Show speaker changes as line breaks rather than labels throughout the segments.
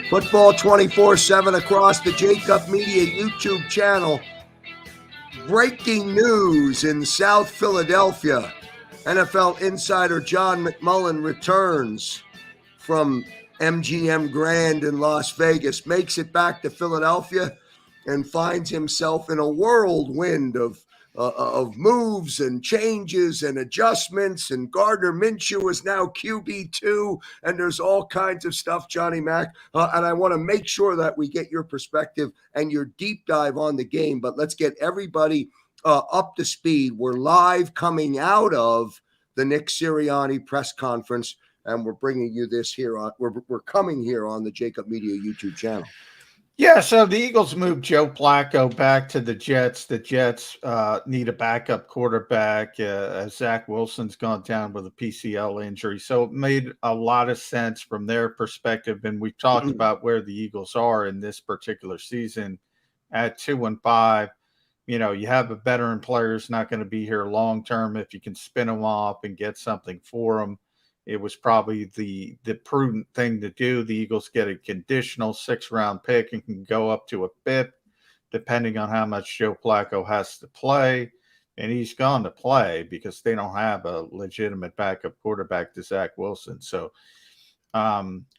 Football 24/7 across the JAKIB Media YouTube channel. Breaking news in South Philadelphia. NFL insider John McMullen returns from MGM Grand in Las Vegas, makes it back to Philadelphia, and finds himself in a whirlwind of moves and changes and adjustments. And Gardner Minshew is now QB2, and there's all kinds of stuff, Johnny Mac. And I want to make sure that we get your perspective and your deep dive on the game. But let's get everybody up to speed. We're live coming out of the Nick Sirianni press conference, and we're bringing you this here on. We're coming here on the JAKIB Media YouTube channel.
Yeah, so the Eagles moved Joe Flacco back to the Jets. The Jets need a backup quarterback. Zach Wilson's gone down with a PCL injury. So it made a lot of sense from their perspective. And we've talked about where the Eagles are in this particular season at 2-5. You know, you have a veteran player who's not going to be here long term. If you can spin them off and get something for them, it was probably the prudent thing to do. The Eagles get a conditional 6th-round pick and can go up to a 5th, depending on how much Joe Flacco has to play. And he's gone to play because they don't have a legitimate backup quarterback to Zach Wilson. So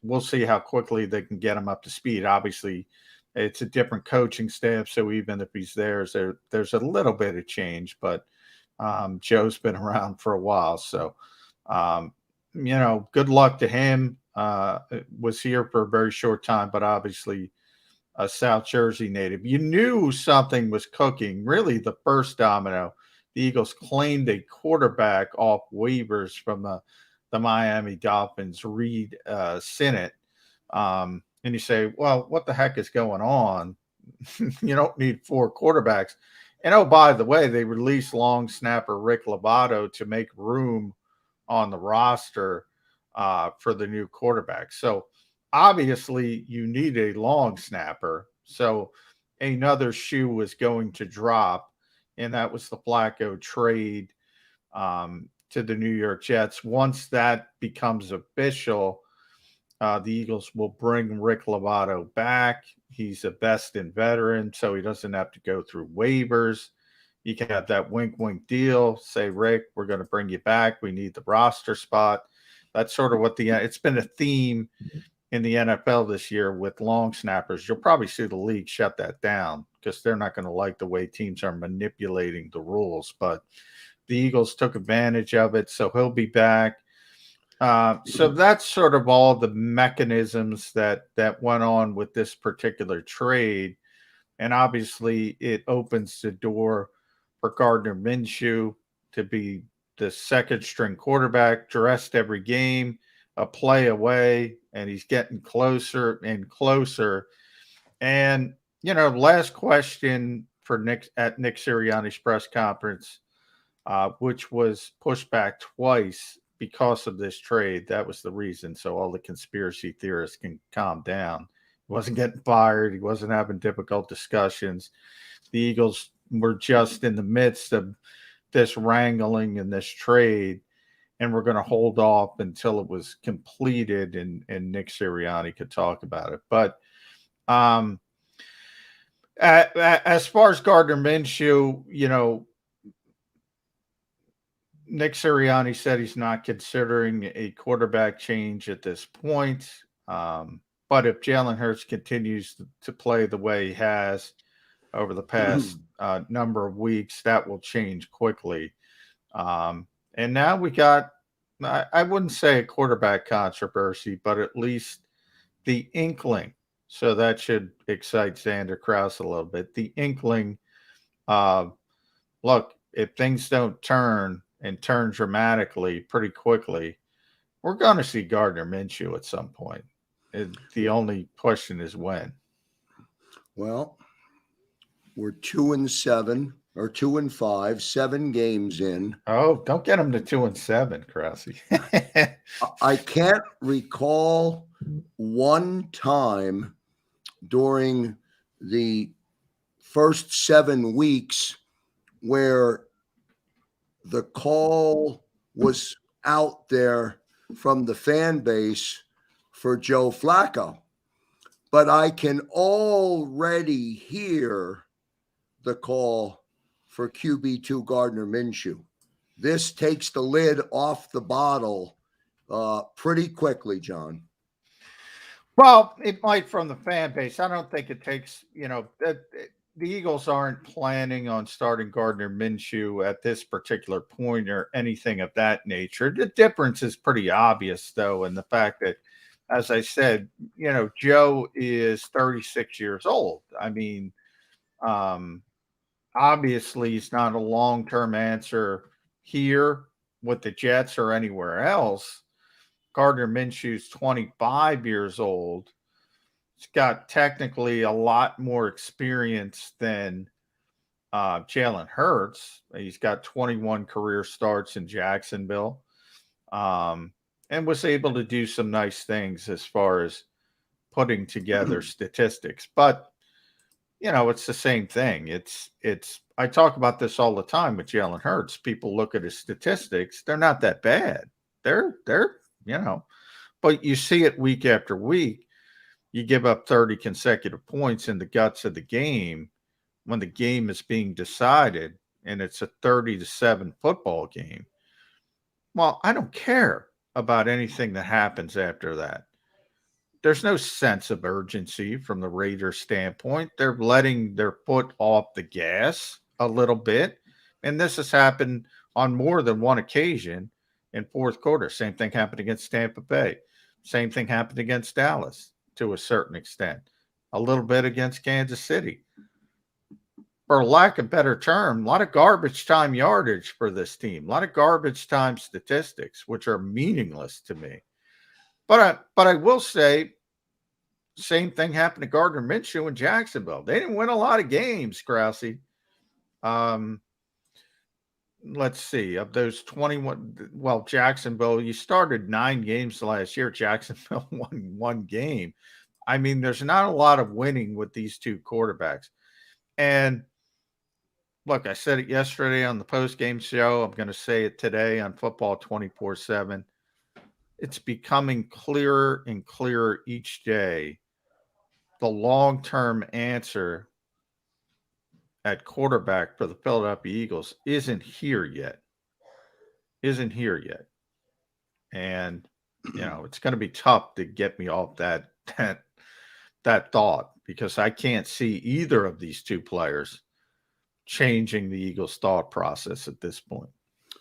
we'll see how quickly they can get him up to speed. Obviously, it's a different coaching staff, so even if he's there, there's a little bit of change. But Joe's been around for a while, so you know, good luck to him. Was here for a very short time, but obviously a South Jersey native. You knew something was cooking. Really, the first domino, the Eagles claimed a quarterback off waivers from the Miami Dolphins, Reed Sinnett. And you say, well, what the heck is going on? You don't need 4 quarterbacks. And oh, by the way, they released long snapper Rick Lovato to make room on the roster for the new quarterback. So obviously you need a long snapper. So another shoe was going to drop, and that was the Flacco trade to the New York Jets. Once that becomes official, the Eagles will bring Rick Lovato back. He's a best-in veteran, so he doesn't have to go through waivers. You can have that wink deal. Say, Rick, we're going to bring you back. We need the roster spot. That's sort of what it's been a theme in the NFL this year with long snappers. You'll probably see the league shut that down because they're not going to like the way teams are manipulating the rules. But the Eagles took advantage of it, so he'll be back. So that's sort of all the mechanisms that went on with this particular trade. And obviously it opens the door for Gardner Minshew to be the 2nd-string quarterback, dressed every game, a play away, and he's getting closer and closer. And, you know, last question for Nick Sirianni's press conference, which was pushed back twice because of this trade. That was the reason. So all the conspiracy theorists can calm down. He wasn't getting fired. He wasn't having difficult discussions. The Eagles were just in the midst of this wrangling and this trade, and we're going to hold off until it was completed and Nick Sirianni could talk about it. But as far as Gardner Minshew, you know, Nick Sirianni said he's not considering a quarterback change at this point. But if Jalen Hurts continues to play the way he has over the past number of weeks, that will change quickly. And now we got, I wouldn't say a quarterback controversy, but at least the inkling. So that should excite Xander Krause a little bit. The inkling of, look, if things don't turn and turn dramatically pretty quickly, we're going to see Gardner Minshew at some point. The only question is when.
Well, we're 2-7 or 2-5, 7 games in.
Oh, don't get him to 2-7, Krause.
I can't recall one time during the first 7 weeks where the call was out there from the fan base for Joe Flacco. but I can already hear the call for QB2 Gardner Minshew. This takes the lid off the bottle pretty quickly, John.
Well, it might from the fan base. I don't think it takes, the Eagles aren't planning on starting Gardner Minshew at this particular point or anything of that nature. The difference is pretty obvious, though, in the fact that, as I said, Joe is 36 years old. I mean, obviously, he's not a long-term answer here with the Jets or anywhere else. Gardner Minshew's 25 years old. He's got technically a lot more experience than Jalen Hurts. He's got 21 career starts in Jacksonville, and was able to do some nice things as far as putting together statistics. But it's the same thing. It's. I talk about this all the time with Jalen Hurts. People look at his statistics; they're not that bad. They're but you see it week after week. You give up 30 consecutive points in the guts of the game when the game is being decided and it's a 30-7 football game. Well, I don't care about anything that happens after that. There's no sense of urgency from the Raiders' standpoint. They're letting their foot off the gas a little bit. And this has happened on more than one occasion in fourth quarter. Same thing happened against Tampa Bay. Same thing happened against Dallas to a certain extent. A little bit against Kansas City. For lack of a better term, a lot of garbage time yardage for this team. A lot of garbage time statistics, which are meaningless to me. But I will say, same thing happened to Gardner Minshew in Jacksonville. They didn't win a lot of games, Krause. Let's see, of those 21, well, Jacksonville, you started 9 games last year. Jacksonville won 1 game. I mean, there's not a lot of winning with these two quarterbacks. And look, I said it yesterday on the post-game show. I'm going to say it today on Football 24/7. It's becoming clearer and clearer each day. The long-term answer at quarterback for the Philadelphia Eagles isn't here yet. And, it's going to be tough to get me off that thought, because I can't see either of these two players changing the Eagles' thought process at this point.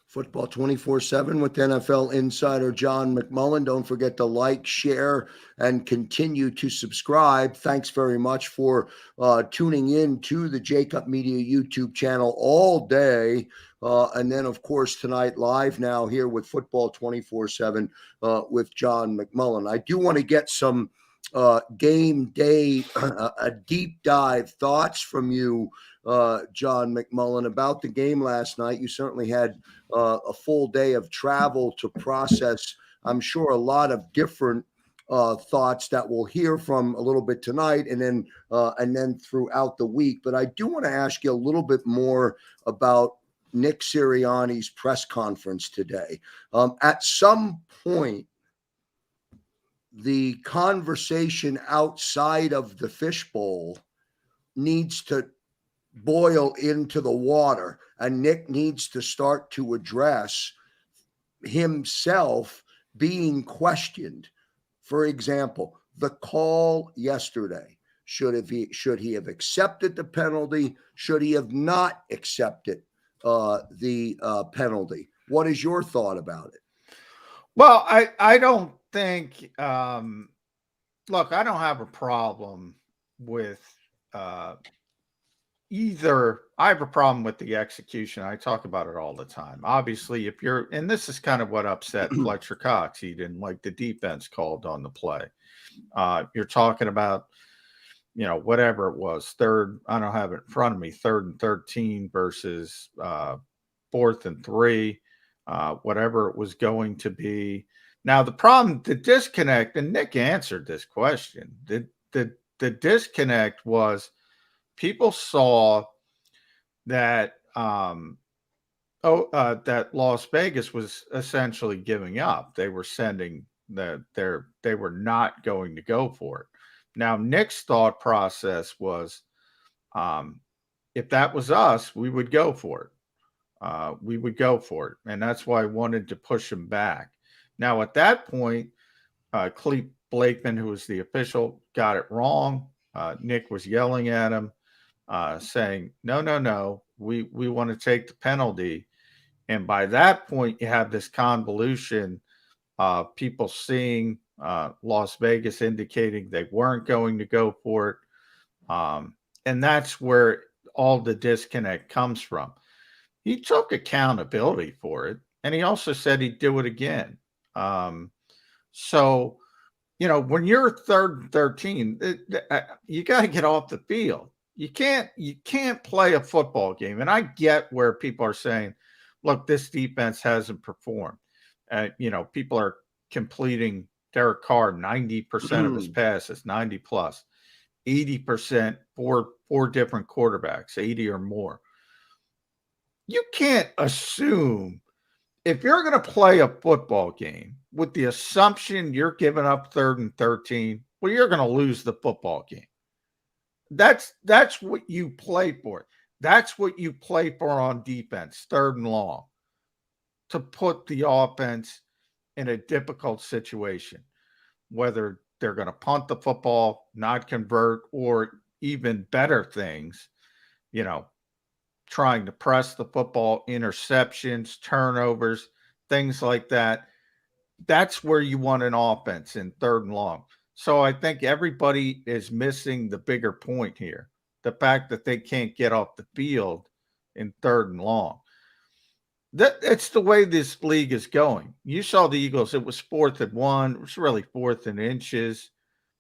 Football 24/7 with NFL insider John McMullen. Don't forget to like, share, and continue to subscribe. Thanks very much for tuning in to the JAKIB Media YouTube channel all day. And then, of course, tonight live now here with Football 24/7 with John McMullen. I do want to get some game day, a deep dive thoughts from you, John McMullen, about the game last night. You certainly had a full day of travel to process. I'm sure a lot of different thoughts that we'll hear from a little bit tonight and then throughout the week. But I do want to ask you a little bit more about Nick Sirianni's press conference today. At some point, the conversation outside of the fishbowl needs to boil into the water, and Nick needs to start to address himself being questioned. For example, the call yesterday, should he have accepted the penalty? Should he have not accepted the penalty? What is your thought about it?
Well, I don't think look, I don't have a problem with either. I have a problem with the execution. I talk about it all the time. Obviously, if you're, and this is kind of what upset Fletcher Cox. He didn't like the defense called on the play. You're talking about, whatever it was, third, I don't have it in front of me, 3rd and 13 versus 4th and 3, whatever it was going to be. Now, the problem, the disconnect, and Nick answered this question, the disconnect was people saw that that Las Vegas was essentially giving up. They were sending that they were not going to go for it. Now, Nick's thought process was, if that was us, we would go for it. We would go for it. And that's why I wanted to push him back. Now, at that point, Clete Blakeman, who was the official, got it wrong. Nick was yelling at him, saying, no, we want to take the penalty. And by that point, you have this convolution of people seeing Las Vegas indicating they weren't going to go for it. And that's where all the disconnect comes from. He took accountability for it, and he also said he'd do it again. So, when you're 3rd and 13, you got to get off the field. You can't play a football game. And I get where people are saying, look, this defense hasn't performed. People are completing Derek Carr 90% of his passes, 90 plus, 80% for 4 different quarterbacks, 80 or more. You can't assume, if you're going to play a football game with the assumption you're giving up 3rd and 13, well, you're going to lose the football game. That's what you play for. That's what you play for on defense, 3rd and long, to put the offense in a difficult situation, whether they're going to punt the football, not convert, or even better things, trying to press the football, interceptions, turnovers, things like that. That's where you want an offense in 3rd and long. So I think everybody is missing the bigger point here. The fact that they can't get off the field in 3rd and long. It's the way this league is going. You saw the Eagles. It was 4th and 1. It was really 4th and inches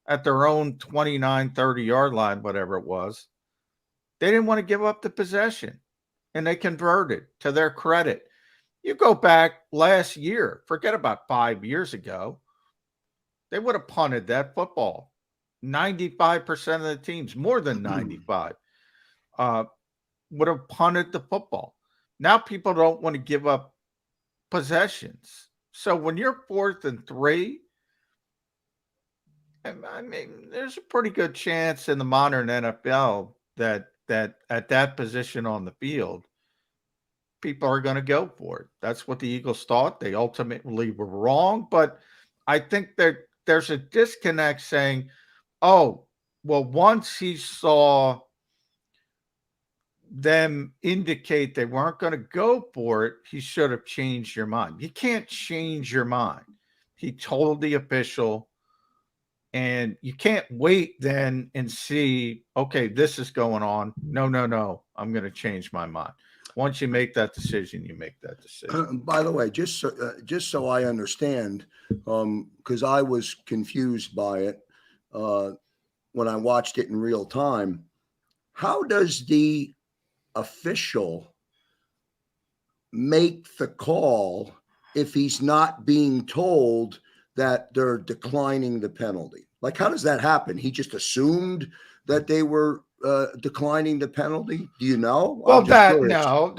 at their own 29, 30-yard line, whatever it was. They didn't want to give up the possession, and they converted, to their credit. You go back last year, forget about 5 years ago, they would have punted that football. 95% of the teams, more than 95, would have punted the football. Now people don't want to give up possessions. So when you're 4th and 3, I mean, there's a pretty good chance in the modern NFL that at that position on the field, people are going to go for it. That's what the Eagles thought. They ultimately were wrong. But I think that there's a disconnect saying, oh, well, once he saw them indicate they weren't going to go for it, he should have changed your mind. You can't change your mind. He told the official, and you can't wait then and see, okay, this is going on. No, I'm going to change my mind. Once you make that decision, you make that decision.
By the way, just so I understand, because I was confused by it when I watched it in real time. How does the official make the call if he's not being told that they're declining the penalty? Like, how does that happen? He just assumed that they were declining the penalty. Do you know?
Well, no,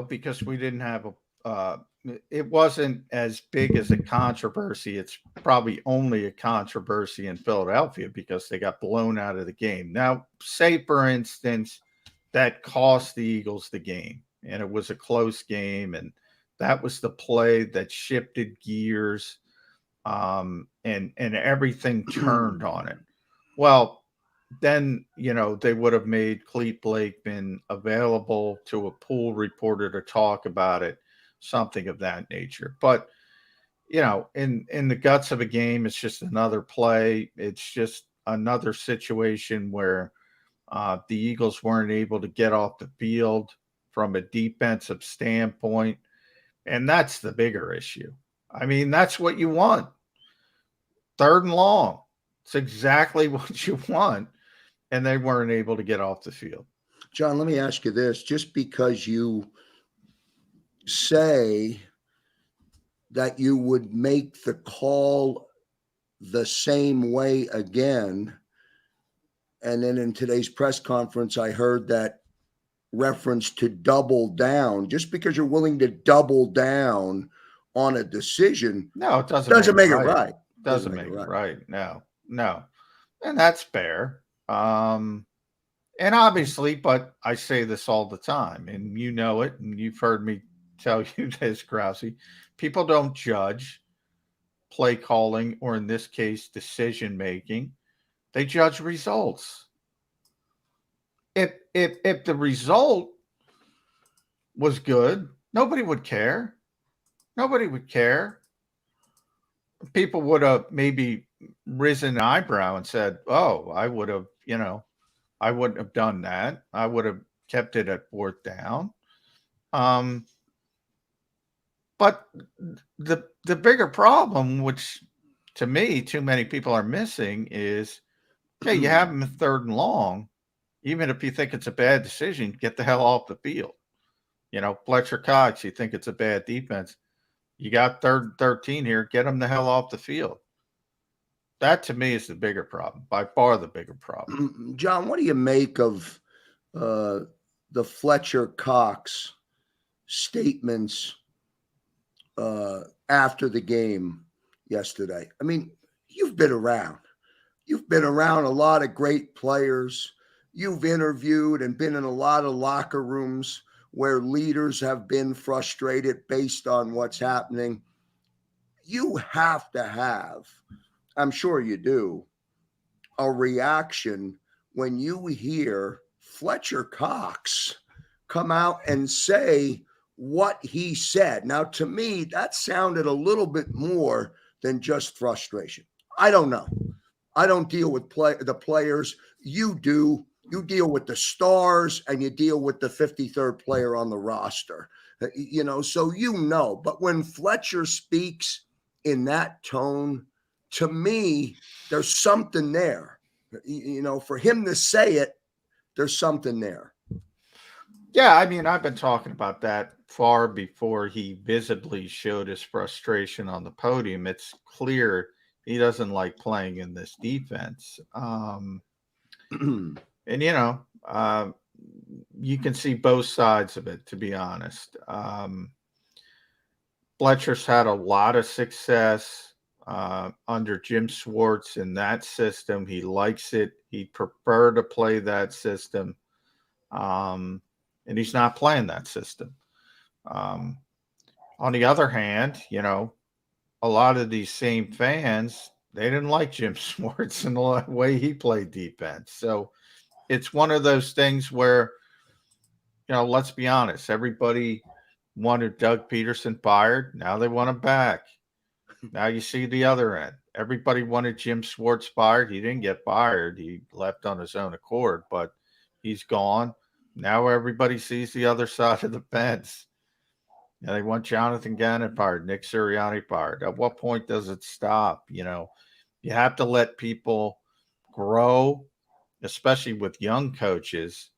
because we didn't have it wasn't as big as a controversy. It's probably only a controversy in Philadelphia because they got blown out of the game. Now, say for instance, that cost the Eagles the game, and it was a close game, and that was the play that shifted gears, and everything turned on it. Well, then, they would have made Clete Blakeman available to a pool reporter to talk about it, something of that nature. But, in the guts of a game, it's just another play. It's just another situation where the Eagles weren't able to get off the field from a defensive standpoint. And that's the bigger issue. I mean, that's what you want. 3rd and long. It's exactly what you want. And they weren't able to get off the field.
John, let me ask you this. Just because you say that you would make the call the same way again, and then in today's press conference, I heard that reference to double down, just because you're willing to double down on a decision.
No, it doesn't make it right.
Doesn't make it right.
No. And that's fair. And obviously, but I say this all the time, and you know it, and you've heard me tell you this, Krause. People don't judge play calling, or in this case, decision making. They judge results. If the result was good, nobody would care. Nobody would care. People would have maybe risen an eyebrow and said, "Oh, I would have, I wouldn't have done that. I would have kept it at fourth down." But the bigger problem, which to me too many people are missing, is okay, you have them in third and long. Even if you think it's a bad decision, get the hell off the field. Fletcher Cox, you think it's a bad defense. You got third and 13 here, get them the hell off the field. That to me is the bigger problem, by far the bigger problem.
John, what do you make of the Fletcher Cox statements after the game yesterday? I mean, you've been around. You've been around a lot of great players. You've interviewed and been in a lot of locker rooms where leaders have been frustrated based on what's happening. You have to have, I'm sure you do, a reaction when you hear Fletcher Cox come out and say what he said. Now, to me, that sounded a little bit more than just frustration. I don't know. I don't deal with the players. You do. You deal with the stars and you deal with the 53rd player on the roster. So. But when Fletcher speaks in that tone, to me, there's something there. For him to say it, there's something there.
Yeah, I mean, I've been talking about that far before he visibly showed his frustration on the podium. It's clear he doesn't like playing in this defense. And, you can see both sides of it, to be honest. Fletcher's had a lot of success under Jim Schwartz in that system. He likes it. He'd prefer to play that system. And he's not playing that system. On the other hand, a lot of these same fans, they didn't like Jim Schwartz and the way he played defense. So it's one of those things where, let's be honest, everybody wanted Doug Peterson fired. Now they want him back. Now you see the other end. Everybody wanted Jim Schwartz fired. He didn't get fired. He left on his own accord, but he's gone. Now everybody sees the other side of the fence. They want Jonathan Gannon fired, Nick Sirianni fired. At what point does it stop? You have to let people grow, especially with young coaches.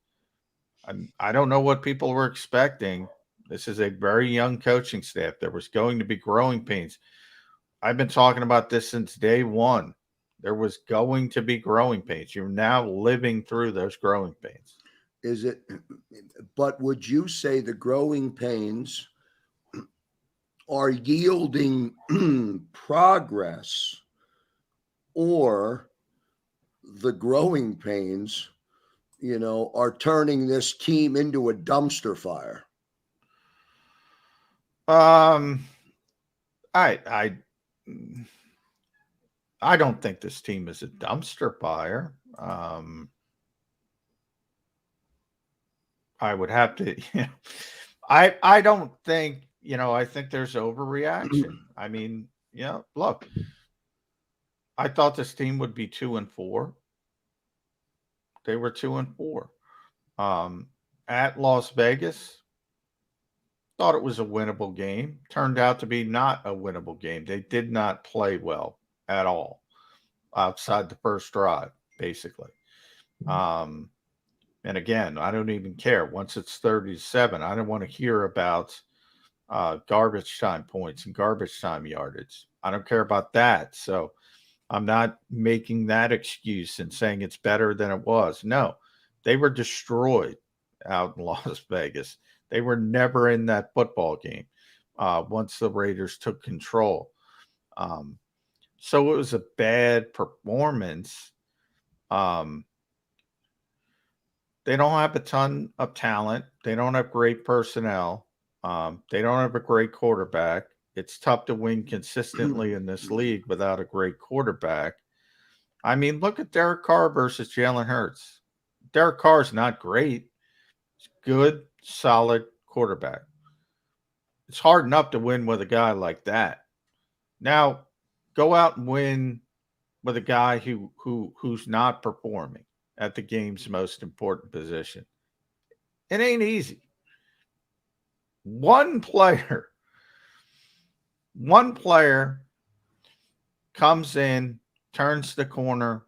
I don't know what people were expecting. This is a very young coaching staff. There was going to be growing pains. I've been talking about this since day one. There was going to be growing pains. You're now living through those growing pains.
But would you say the growing pains are yielding progress, or the growing pains, are turning this team into a dumpster fire?
I don't think this team is a dumpster fire. I would have to, I don't think, I think there's overreaction. I mean, look, I thought this team would be 2-4. They were 2-4. At Las Vegas, thought it was a winnable game. Turned out to be not a winnable game. They did not play well at all outside the first drive, basically. And again, I don't even care. Once it's 30-7, I don't want to hear about garbage time points and garbage time yardage. I don't care about that. So I'm not making that excuse and saying it's better than it was. No, they were destroyed out in Las Vegas. They were never in that football game once the Raiders took control. So it was a bad performance. They don't have a ton of talent. They don't have great personnel. They don't have a great quarterback. It's tough to win consistently in this league without a great quarterback. I mean, look at Derek Carr versus Jalen Hurts. Derek Carr is not great. He's good, solid quarterback. It's hard enough to win with a guy like that. Now, go out and win with a guy who's not performing at the game's most important position. It ain't easy. One player comes in, turns the corner,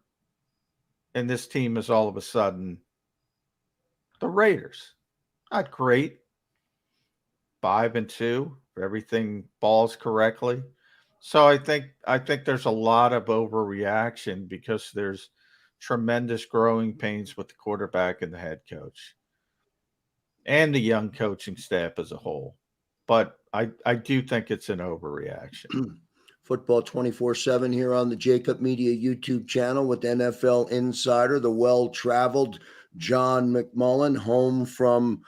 and this team is all of a sudden the Raiders. Not great. 5-2 if everything falls correctly. So I think there's a lot of overreaction because there's tremendous growing pains with the quarterback and the head coach and the young coaching staff as a whole. But I do think it's an overreaction.
Football 24/7 here on the JAKIB Media YouTube channel with NFL insider, the well-traveled John McMullen, home from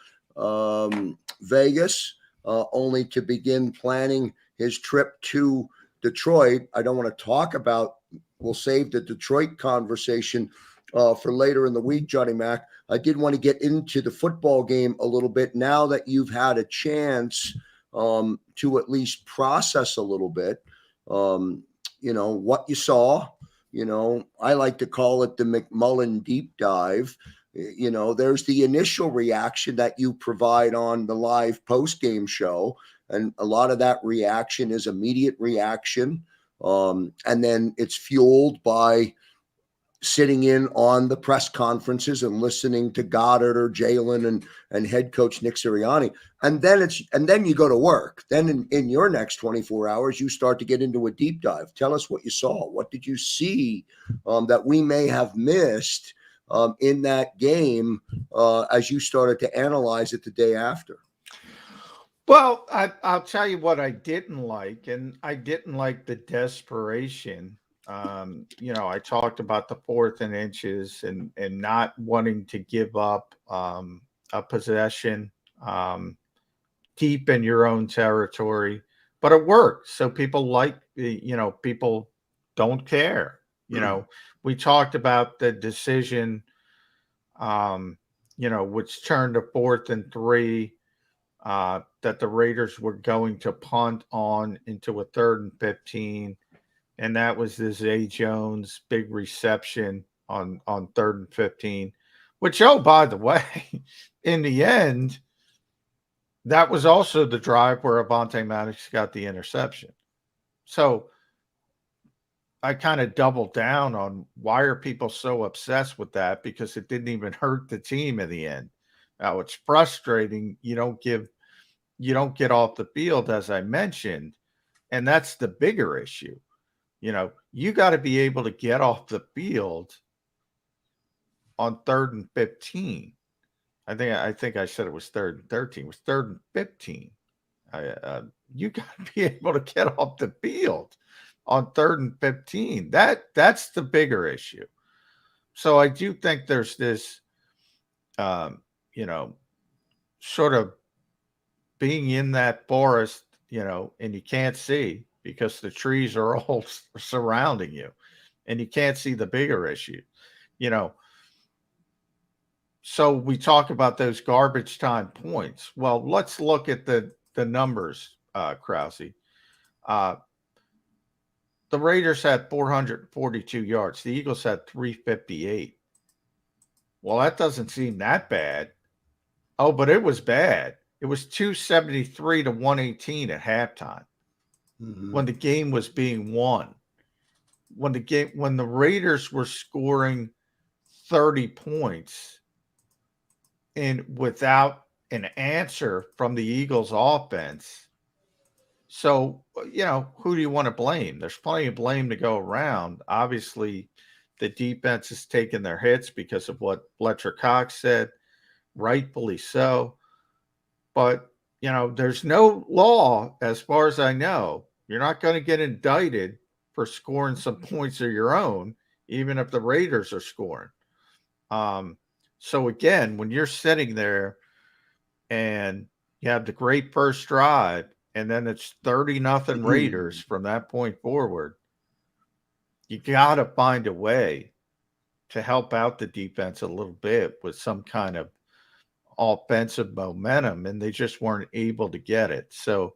Vegas, only to begin planning his trip to Detroit. I don't want to talk about, we'll save the Detroit conversation for later in the week, Johnny Mac. I did want to get into the football game a little bit now that you've had a chance to at least process a little bit. What you saw, I like to call it the McMullen deep dive. There's the initial reaction that you provide on the live post-game show. And a lot of that reaction is immediate reaction. And then it's fueled by sitting in on the press conferences and listening to Goddard or Jalen and head coach Nick Sirianni. And then you go to work. Then in your next 24 hours, you start to get into a deep dive. Tell us what you saw. What did you see that we may have missed in that game as you started to analyze it the day after?
Well, I'll tell you what I didn't like, and I didn't like the desperation. I talked about the 4th and inches and not wanting to give up a possession deep in your own territory, but it worked. So people people don't care. We talked about the decision, which turned to 4th and 3, that the Raiders were going to punt on into a 3rd and 15. And that was the Zay Jones big reception on 3rd and 15, which, oh, by the way, in the end, that was also the drive where Avonte Maddox got the interception. So I kind of doubled down on why are people so obsessed with that, because it didn't even hurt the team in the end. Now, it's frustrating. You don't get off the field, as I mentioned, and that's the bigger issue. You got to be able to get off the field on 3rd and 15. I think I said it was 3rd and 13. It was 3rd and 15. You got to be able to get off the field on 3rd and 15. That's the bigger issue. So I do think there's this, sort of being in that forest, and you can't see because the trees are all surrounding you and you can't see the bigger issue, So we talk about those garbage time points. Well, let's look at the numbers, Krause. The Raiders had 442 yards. The Eagles had 358. Well, that doesn't seem that bad. Oh, but it was bad. It was 273 to 118 at halftime. Mm-hmm. When the game was being won. When the Raiders were scoring 30 points and without an answer from the Eagles offense. So, who do you want to blame? There's plenty of blame to go around. Obviously, the defense has taken their hits because of what Fletcher Cox said, rightfully so. But, there's no law, as far as I know. You're not going to get indicted for scoring some points of your own even if the Raiders are scoring. So again, when you're sitting there and you have the great first drive, and then it's 30-0 Raiders from that point forward, you got to find a way to help out the defense a little bit with some kind of offensive momentum, and they just weren't able to get it. So,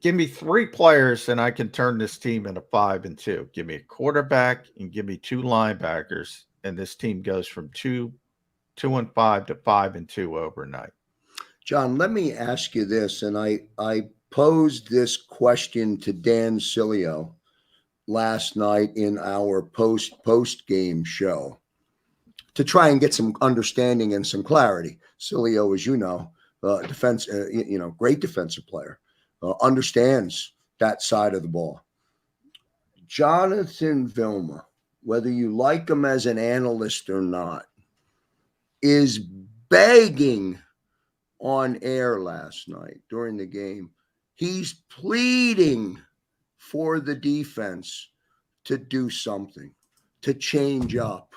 give me 3 players and I can turn this team into 5-2. Give me a quarterback and give me 2 linebackers, and this team goes from 2-5 to 5-2 overnight.
John, let me ask you this, and I posed this question to Dan Sileo last night in our post game show to try and get some understanding and some clarity. Sileo, as you know, defense, great defensive player, understands that side of the ball. Jonathan Vilma, whether you like him as an analyst or not, is begging on air last night during the game. He's pleading for the defense to do something, to change up,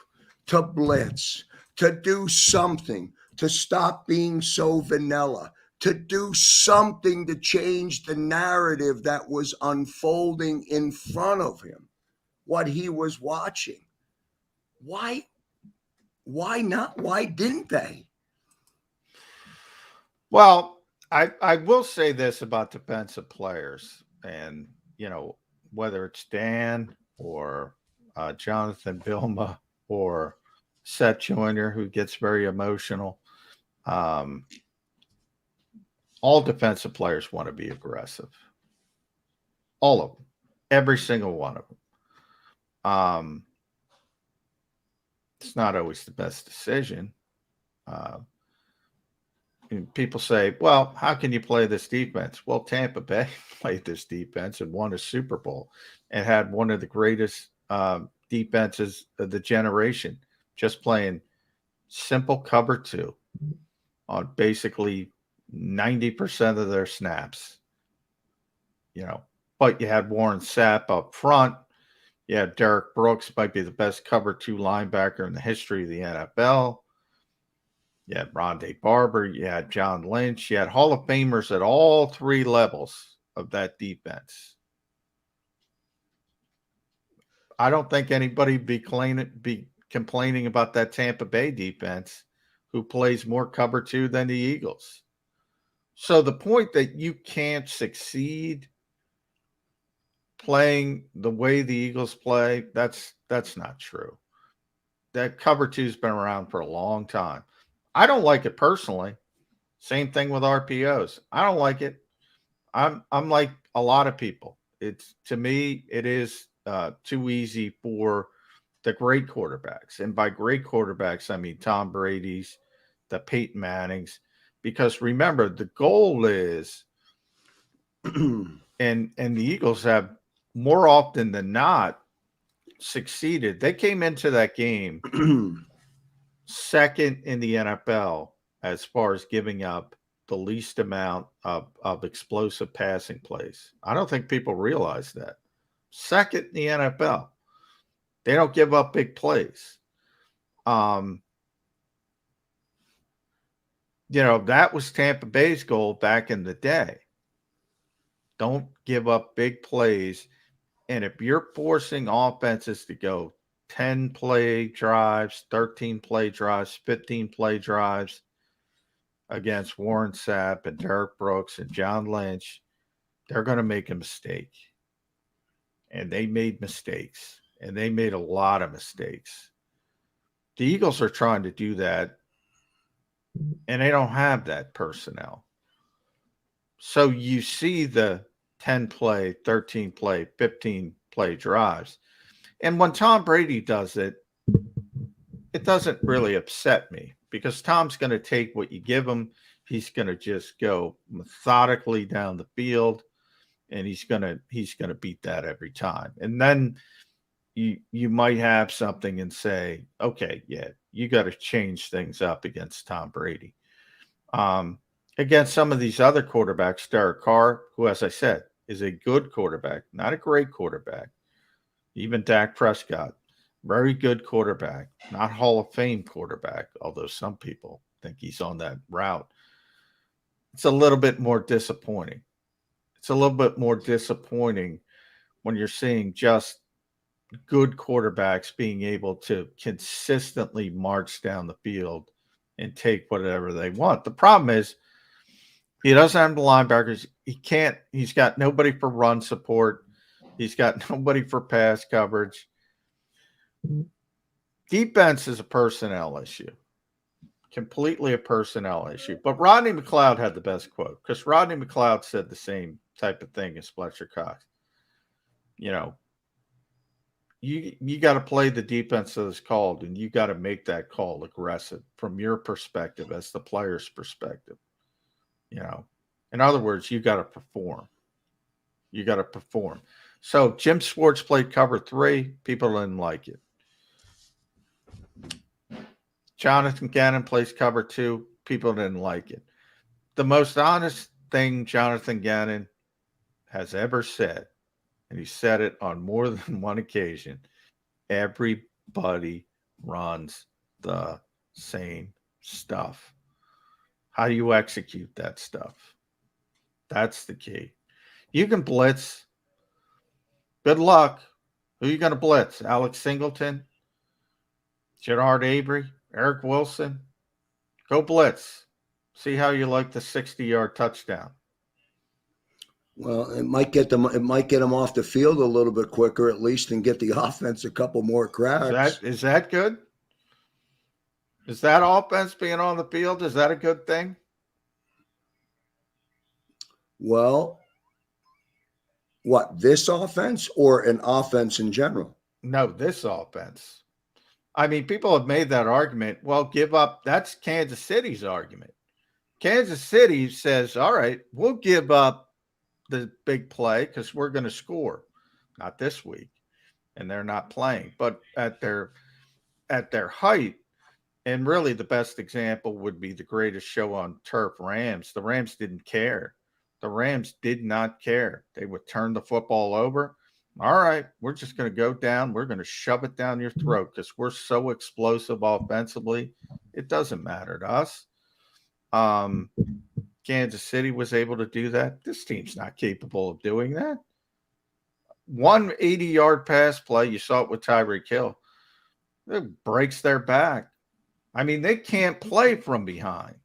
to blitz, to do something, to stop being so vanilla, to do something to change the narrative that was unfolding in front of him, what he was watching. Why not? Why didn't they?
Well, I will say this about defensive players, and whether it's Dan or Jonathan Vilma or Seth Joyner, who gets very emotional, all defensive players want to be aggressive. All of them, every single one of them. It's not always the best decision. People say, well, how can you play this defense? Well, Tampa Bay played this defense and won a Super Bowl and had one of the greatest defenses of the generation, just playing simple cover 2 on basically 90% of their snaps. But you had Warren Sapp up front. You had Derek Brooks, might be the best cover 2 linebacker in the history of the NFL. You had Rondé Barber, you had John Lynch, you had Hall of Famers at all 3 levels of that defense. I don't think anybody be complaining about that Tampa Bay defense, who plays more cover 2 than the Eagles. So the point that you can't succeed playing the way the Eagles play, that's not true. That cover 2's been around for a long time. I don't like it personally. Same thing with RPOs. I don't like it. I'm like a lot of people. To me, it is too easy for the great quarterbacks. And by great quarterbacks, I mean Tom Brady's, the Peyton Mannings. Because remember, the goal is, and the Eagles have more often than not succeeded. They came into that game second in the NFL as far as giving up the least amount of explosive passing plays. I don't think people realize that. Second in the NFL. They don't give up big plays. That was Tampa Bay's goal back in the day. Don't give up big plays. And if you're forcing offenses to go 10-play drives, 13-play drives, 15-play drives against Warren Sapp and Derek Brooks and John Lynch, they're going to make a mistake. And they made mistakes. And they made a lot of mistakes. The Eagles are trying to do that, and they don't have that personnel. So you see the 10-play, 13-play, 15-play drives. And when Tom Brady does it, it doesn't really upset me, because Tom's going to take what you give him. He's going to just go methodically down the field, and he's going to beat that every time. And then you might have something and say, okay, yeah, you got to change things up against Tom Brady. against some of these other quarterbacks, Derek Carr, who, as I said, is a good quarterback, not a great quarterback. Even Dak Prescott, very good quarterback, not Hall of Fame quarterback, although some people think he's on that route. It's a little bit more disappointing. It's a little bit more disappointing when you're seeing just good quarterbacks being able to consistently march down the field and take whatever they want. The problem is he doesn't have the linebackers. He's got nobody for run support. He's got nobody for pass coverage. Defense is a personnel issue, completely a personnel issue. But Rodney McLeod had the best quote, because Rodney McLeod said the same type of thing as Fletcher Cox. You know, you got to play the defense that is called, and you got to make that call aggressive from your perspective as the player's perspective. You know, in other words, you got to perform. You got to perform. So Jim Schwartz played cover 3. People didn't like it. Jonathan Gannon plays cover 2. People didn't like it. The most honest thing Jonathan Gannon has ever said, and he said it on more than one occasion, everybody runs the same stuff. How do you execute that stuff? That's the key. You can blitz. Good luck. Who are you going to blitz? Alex Singleton? Gerard Avery? Eric Wilson? Go blitz. See how you like the 60-yard touchdown.
Well, it might get them off the field a little bit quicker, at least, and get the offense a couple more cracks.
Is that good? Is that offense being on the field? Is that a good thing?
Well, what, this offense or an offense in general?
No, this offense. I mean, people have made that argument. Well, give up. That's Kansas City's argument. Kansas City says, all right, we'll give up the big play because we're going to score. Not this week. And they're not playing. But at their height, and really the best example would be the greatest show on turf, Rams. The Rams didn't care. The Rams did not care. They would turn the football over. All right, we're just going to go down. We're going to shove it down your throat because we're so explosive offensively. It doesn't matter to us. Kansas City was able to do that. This team's not capable of doing that. 180-yard pass play, you saw it with Tyreek Hill. It breaks their back. I mean, they can't play from behind.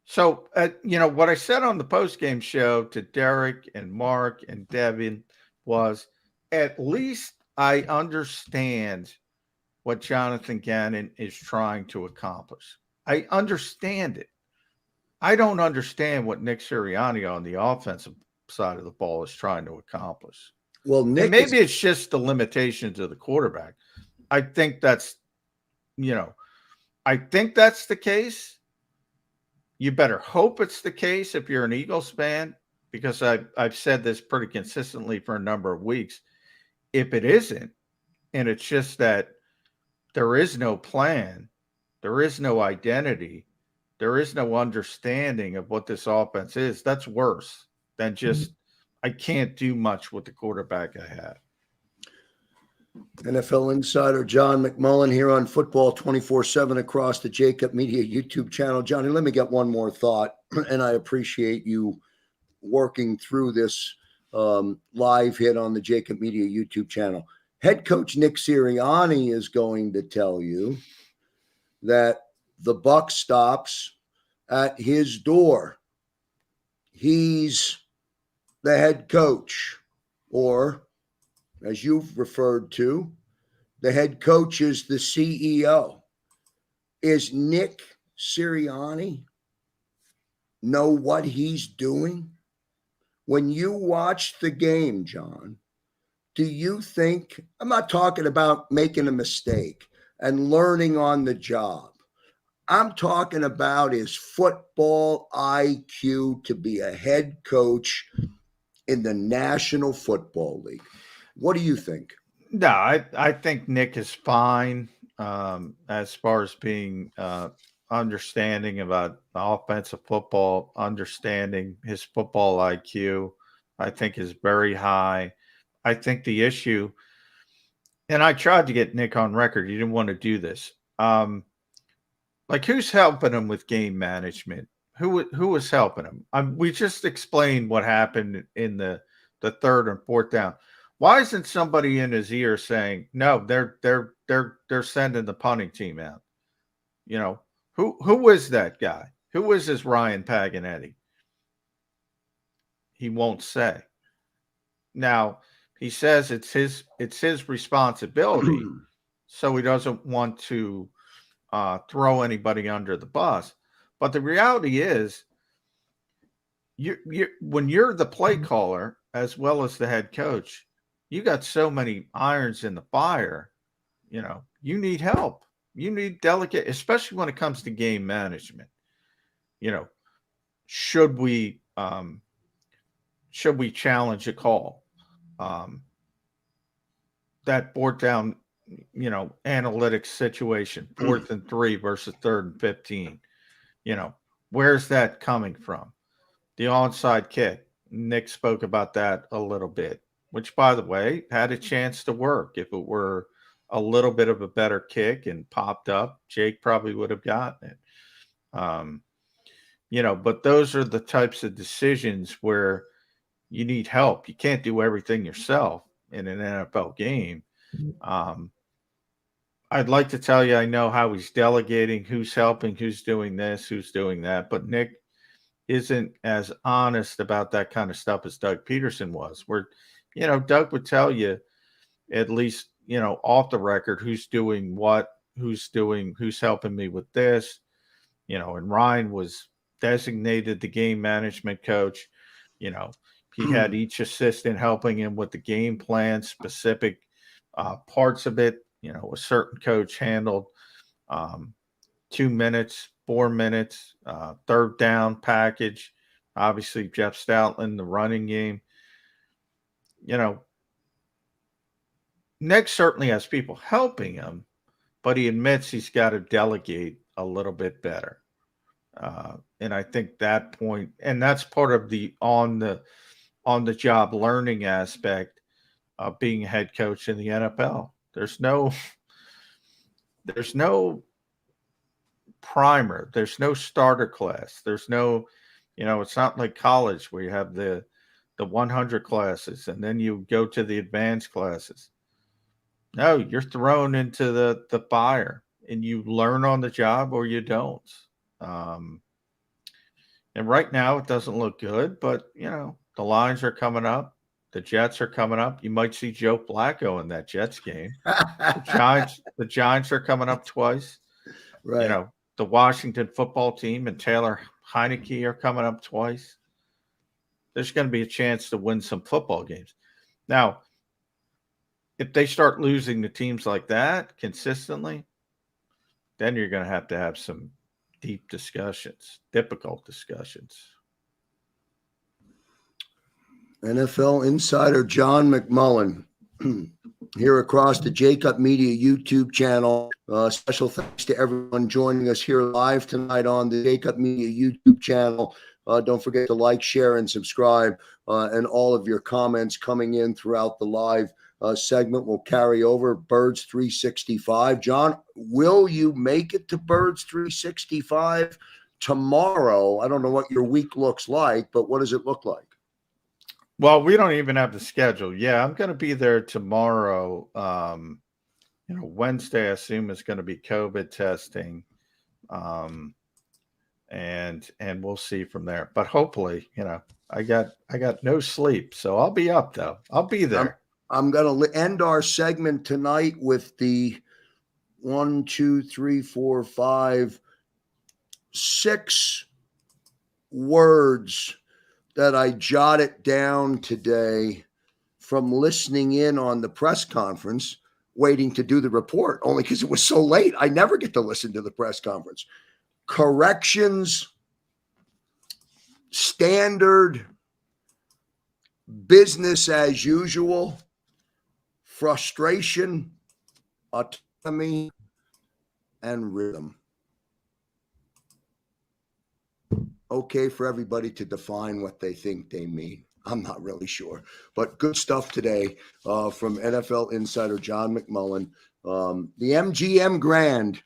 So, what I said on the postgame show to Derek and Mark and Devin was, at least I understand what Jonathan Gannon is trying to accomplish. I understand it. I don't understand what Nick Sirianni on the offensive side of the ball is trying to accomplish.
Well, Nick,
maybe it's just the limitations of the quarterback. I think that's the case. You better hope it's the case if you're an Eagles fan, because I've said this pretty consistently for a number of weeks. If it isn't, and it's just that there is no plan, there is no identity, there is no understanding of what this offense is, that's worse than just I can't do much with the quarterback I have.
NFL insider John McMullen here on Football 24/7 across the JAKIB Media YouTube channel. Johnny, let me get one more thought, and I appreciate you working through this live hit on the JAKIB Media YouTube channel. Head coach Nick Sirianni is going to tell you that the buck stops at his door. He's the head coach, or as you've referred to, the head coach is the CEO. Is Nick Sirianni know what he's doing? When you watch the game, John, do you think, I'm not talking about making a mistake and learning on the job. I'm talking about his football IQ to be a head coach in the National Football League. What do you think?
No, I think Nick is fine as far as being understanding about offensive football, understanding his football IQ, I think is very high. I think the issue, and I tried to get Nick on record. He didn't want to do this. Like, who's helping him with game management? Who was helping him? We just explained what happened in the third and fourth down. Why isn't somebody in his ear saying, no, they're sending the punting team out? You know, who is that guy? Who is this Ryan Paganetti? He won't say. Now, he says it's his responsibility, so he doesn't want to throw anybody under the bus. But the reality is, when you're the play caller as well as the head coach, you got so many irons in the fire. You know, you need help. You need delegate, especially when it comes to game management. You know, should we challenge a call? That fourth down, analytics situation, 4th and 3 versus 3rd and 15. Where's that coming from? The onside kick. Nick spoke about that a little bit, which, by the way, had a chance to work. If it were a little bit of a better kick and popped up, Jake probably would have gotten it. But those are the types of decisions where you need help. You can't do everything yourself in an NFL game. I'd like to tell you I know how he's delegating, who's helping, who's doing this, who's doing that. But Nick isn't as honest about that kind of stuff as Doug Peterson was, where, Doug would tell you at least, off the record, who's doing what, who's helping me with this, and Ryan was designated the game management coach. He had each assistant helping him with the game plan, specific parts of it. A certain coach handled 2 minutes, 4 minutes, third down package. Obviously, Jeff Stoutland, the running game. Nick certainly has people helping him, but he admits he's got to delegate a little bit better. And I think that point, and that's part of the on the job learning aspect of being a head coach in the NFL. There's no primer. There's no starter class. There's no, it's not like college where you have the 100 classes and then you go to the advanced classes. No, you're thrown into the fire and you learn on the job or you don't. And right now it doesn't look good, but the Lions are coming up. The Jets are coming up. You might see Joe Flacco in that Jets game. The Giants are coming up twice.
Right.
The Washington football team and Taylor Heineke are coming up twice. There's going to be a chance to win some football games. Now, if they start losing to teams like that consistently, then you're going to have some deep discussions, difficult discussions.
NFL insider John McMullen here across the JAKIB Media YouTube channel. Special thanks to everyone joining us here live tonight on the JAKIB Media YouTube channel. Don't forget to like, share, and subscribe. And all of your comments coming in throughout the live segment will carry over. Birds 365. John, will you make it to Birds 365 tomorrow? I don't know what your week looks like, but what does it look like?
Well, we don't even have the schedule. Yeah, I'm going to be there tomorrow. Wednesday, I assume, is going to be COVID testing. And we'll see from there. But hopefully, I got no sleep, so I'll be up though. I'll be there.
I'm going to end our segment tonight with the 1, 2, 3, 4, 5, 6 words that I jotted down today from listening in on the press conference, waiting to do the report, only because it was so late. I never get to listen to the press conference. Corrections, standard, business as usual, frustration, autonomy, and rhythm. okay for everybody to define what they think they mean. I'm not really sure, but good stuff today from NFL insider John McMullen. The MGM Grand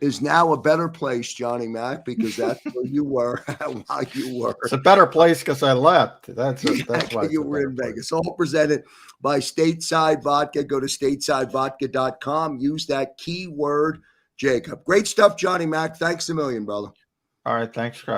is now a better place, Johnny Mac, because that's where you were while you were.
It's a better place because I left. That's why
you were in
place.
Vegas. All presented by Stateside Vodka. Go to statesidevodka.com. Use that keyword JAKIB. Great stuff, Johnny Mac. Thanks a million, brother.
All right. Thanks, Krause.